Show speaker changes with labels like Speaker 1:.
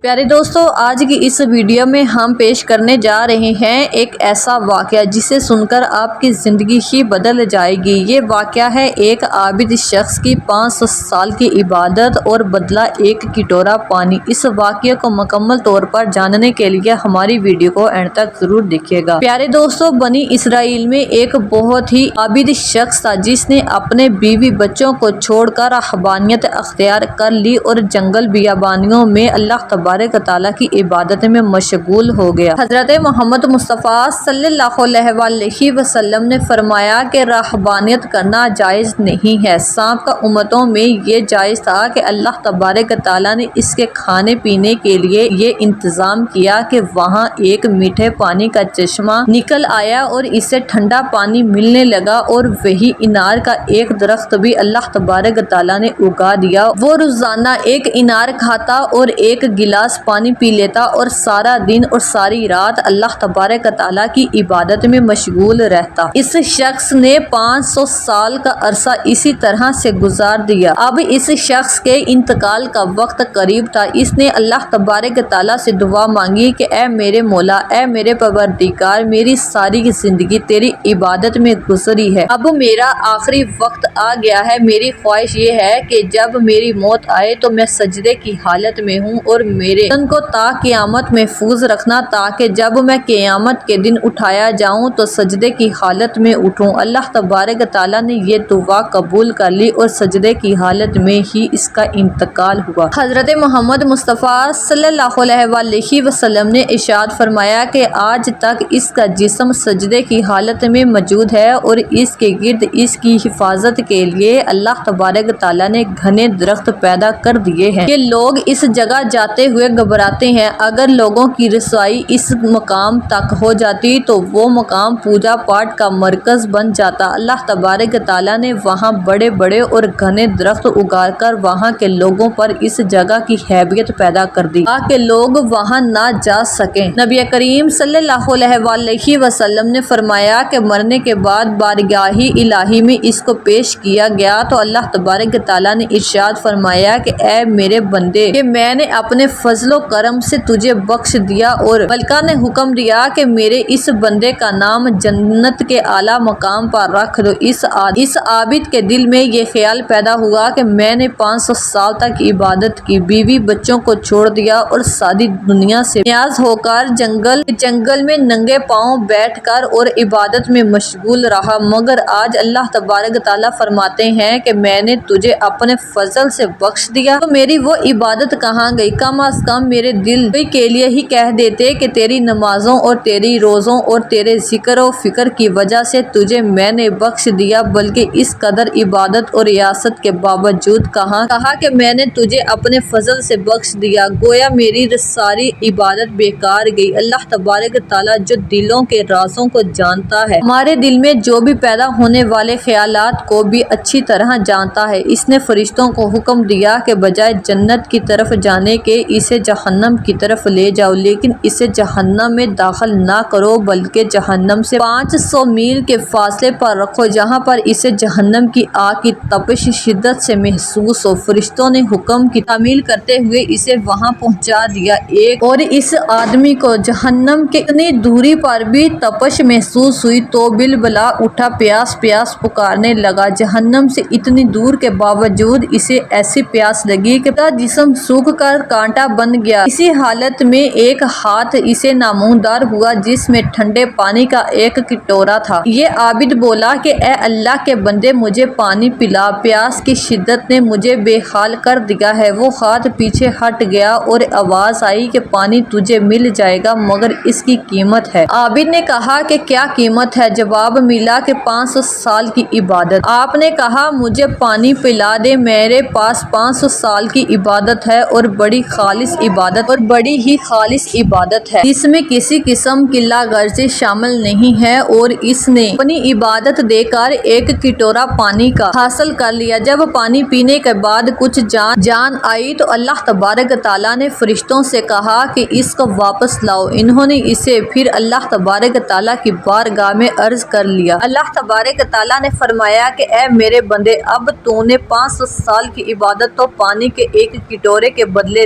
Speaker 1: پیارے دوستو، آج کی اس ویڈیو میں ہم پیش کرنے جا رہے ہیں ایک ایسا واقعہ جسے سن کر آپ کی زندگی ہی بدل جائے گی۔ یہ واقعہ ہے ایک عابد شخص کی 500 سال کی عبادت اور بدلہ ایک کٹورا پانی۔ اس واقعے کو مکمل طور پر جاننے کے لیے ہماری ویڈیو کو اینڈ تک ضرور دیکھیے گا۔ پیارے دوستو، بنی اسرائیل میں ایک بہت ہی عابد شخص تھا جس نے اپنے بیوی بچوں کو چھوڑ کر رہبانیت اختیار کر لی اور جنگل بیابانیوں میں اللہ تبارک تعالیٰ کی عبادت میں مشغول ہو گیا۔ حضرت محمد مصطفیٰ صلی اللہ علیہ وآلہ وسلم نے فرمایا کہ رہبانیت کرنا جائز نہیں ہے۔ سابقہ امتوں میں یہ جائز تھا کہ اللہ تبارک تعالیٰ نے اس کے کھانے پینے کے لیے یہ انتظام کیا کہ وہاں ایک میٹھے پانی کا چشمہ نکل آیا اور اسے ٹھنڈا پانی ملنے لگا، اور وہی انار کا ایک درخت بھی اللہ تبارک تعالیٰ نے اگا دیا۔ وہ روزانہ ایک انار کھاتا اور ایک گلاس پانی پی لیتا اور سارا دن اور ساری رات اللہ تبارک تعالیٰ کی عبادت میں مشغول رہتا۔ اس شخص نے 500 سال کا عرصہ اسی طرح سے گزار دیا۔ اب اس شخص کے انتقال کا وقت قریب تھا۔ اس نے اللہ تبارک تعالیٰ سے دعا مانگی کہ اے میرے مولا، اے میرے پروردگار، میری ساری زندگی تیری عبادت میں گزری ہے، اب میرا آخری وقت آ گیا ہے۔ میری خواہش یہ ہے کہ جب میری موت آئے تو میں سجدے کی حالت میں ہوں، اور میرے بدن کو تا قیامت محفوظ رکھنا تاکہ جب میں قیامت کے دن اٹھایا جاؤں تو سجدے کی حالت میں اٹھوں۔ اللہ تبارک تعالیٰ نے یہ دعا قبول کر لی اور سجدے کی حالت میں ہی اس کا انتقال ہوا۔ حضرت محمد مصطفیٰ صلی اللہ علیہ وآلہ وسلم نے ارشاد فرمایا کہ آج تک اس کا جسم سجدے کی حالت میں موجود ہے، اور اس کے گرد اس کی حفاظت کے لیے اللہ تبارک تعالیٰ نے گھنے درخت پیدا کر دیے ہیں کہ لوگ اس جگہ جاتے ہوئے گھبراتے ہیں۔ اگر لوگوں کی رسائی اس مقام تک ہو جاتی تو وہ مقام پوجا پاٹ کا مرکز بن جاتا۔ اللہ تبارک تعالیٰ نے وہاں بڑے بڑے اور گھنے درخت اگا کر وہاں کے لوگوں پر اس جگہ کی ہیبت پیدا کر دی تاکہ لوگ وہاں نہ جا سکیں۔ نبی کریم صلی اللہ علیہ وآلہ وسلم نے فرمایا کہ مرنے کے بعد بارگاہ الہی میں اس کو پیش کیا گیا تو اللہ تبارک تعالیٰ نے ارشاد فرمایا کہ اے میرے بندے، کہ میں نے اپنے فضل و کرم سے تجھے بخش دیا، اور ملکہ نے حکم دیا کہ میرے اس بندے کا نام جنت کے اعلیٰ مقام پر رکھ دو۔ اس عابد کے دل میں یہ خیال پیدا ہوا کہ میں نے 500 سال تک عبادت کی، بیوی بچوں کو چھوڑ دیا اور ساری دنیا سے نیاز ہو کر جنگل میں ننگے پاؤں بیٹھ کر اور عبادت میں مشغول رہا، مگر آج اللہ تبارک تعالیٰ فرماتے ہیں کہ میں نے تجھے اپنے فضل سے بخش دیا، تو میری وہ عبادت کہاں گئی؟ کم از کم میرے دل کے لیے ہی کہہ دیتے کہ تیری نمازوں اور تیری روزوں اور تیرے ذکر و فکر کی وجہ سے تجھے میں نے بخش دیا، بلکہ اس قدر عبادت اور ریاست کے باوجود کہا کہ میں نے تجھے اپنے فضل سے بخش دیا، گویا میری ساری عبادت بیکار گئی۔ اللہ تبارک تعالیٰ جو دلوں کے رازوں کو جانتا ہے، ہمارے دل میں جو بھی پیدا ہونے والے خیالات کو بھی اچھی طرح جانتا ہے، اس نے فرشتوں کو حکم دیا کہ بجائے جنت کی طرف جانے کے اسے جہنم کی طرف لے جاؤ، لیکن اسے جہنم میں داخل نہ کرو بلکہ جہنم سے 500 میل کے فاصلے پر رکھو جہاں پر اسے جہنم کی آگ کی تپش شدت سے محسوس ہو۔ فرشتوں نے حکم کی تعمیل کرتے ہوئے اسے وہاں پہنچا دیا، اور اس آدمی کو جہنم کے اتنی دوری پر بھی تپش محسوس ہوئی تو بالبلا اٹھا، پیاس پیاس پکارنے لگا۔ جہنم سے اتنی دور کے باوجود اسے ایسی پیاس لگی کہ جسم سوکھ کر کانٹا بن گیا۔ اسی حالت میں ایک ہاتھ اسے نامودار ہوا جس میں ٹھنڈے پانی کا ایک کٹورا تھا۔ یہ عابد بولا کہ اے اللہ کے بندے، مجھے پانی پلا، پیاس کی شدت نے مجھے بے حال کر دیا ہے۔ وہ ہاتھ پیچھے ہٹ گیا اور آواز آئی کہ پانی تجھے مل جائے گا مگر اس کی قیمت ہے۔ عابد نے کہا کہ کیا قیمت ہے؟ جواب ملا کہ 500 سال کی عبادت۔ آپ نے کہا مجھے پانی پلا دے، میرے پاس 500 سال کی عبادت ہے، اور بڑی خالص عبادت اور بڑی ہی خالص عبادت ہے، اس میں کسی قسم کی لاغرضی شامل نہیں ہے، اور اس نے اپنی عبادت دے کر ایک کٹورا پانی کا حاصل کر لیا۔ جب پانی پینے کے بعد کچھ جان آئی تو اللہ تبارک تعالیٰ نے فرشتوں سے کہا کہ اس کو واپس لاؤ۔ انہوں نے اسے پھر اللہ تبارک تعالیٰ کی بارگاہ میں عرض کر لیا۔ اللہ تبارک تعالیٰ نے فرمایا کہ اے میرے بندے، اب تو نے 500 سال کی عبادت تو پانی کے ایک کٹورے کے بدلے